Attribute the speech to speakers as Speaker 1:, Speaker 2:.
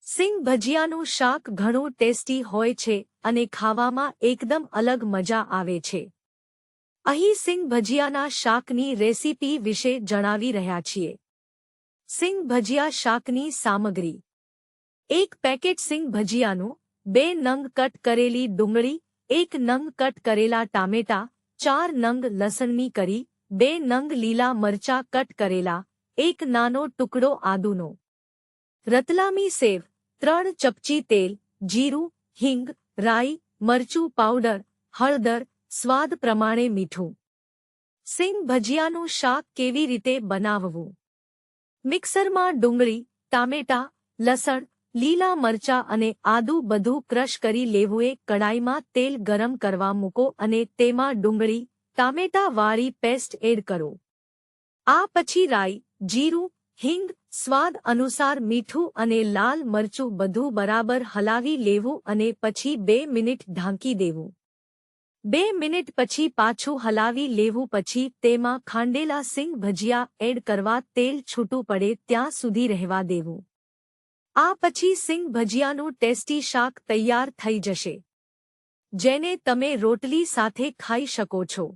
Speaker 1: સિંગ ભજીયાનું શાક ઘણું ટેસ્ટી હોય છે અને ખાવામાં એકદમ અલગ મજા આવે છે. અહીં સિંગ ભજીયાના શાકની રેસીપી વિશે જણાવી રહ્યા છીએ. સિંગ ભજીયા શાકની સામગ્રી: 1 પેકેટ સિંગ ભજીયાનું, 2 નંગ કટ કરેલી ડુંગળી, 1 નંગ કટ કરેલા ટામેટા, 4 નંગ લસણની કરી, 2 નંગ લીલા મરચાં કટ કરેલા, 1 નાનો ટુકડો આદુનો. રતલામી સેવ, 3 ચમચી તેલ, જીરું, હિંગ, રાઈ, મરચું પાવડર, હળદર, સ્વાદ પ્રમાણે મીઠું. સિંગ ભજીયાનું શાક કેવી રીતે બનાવવું? મિક્સરમાં ડુંગળી, ટામેટા, લસણ, લીલા મરચાં અને આદુ બધું ક્રશ કરી લેવું. કડાઈમાં તેલ ગરમ કરવા મૂકો અને તેમાં ડુંગળી, ટામેટા વાળી પેસ્ટ એડ કરો. આ પછી રાઈ, જીરું, હિંગ, સ્વાદ અનુસાર મીઠું અને લાલ મરચું બધું બરાબર હલાવી લેવું અને પછી 2 મિનિટ ઢાંકી દેવું. 2 મિનિટ પછી પાછું હલાવી લેવું. પછી તેમાં ખાંડેલા સિંગ ભજીયા એડ કરવા. તેલ છૂટું પડે ત્યાં સુધી રહેવા દેવું. આ પછી સિંગ ભજીયાનું ટેસ્ટી શાક તૈયાર થઈ જશે, જેને તમે રોટલી સાથે ખાઈ શકો છો.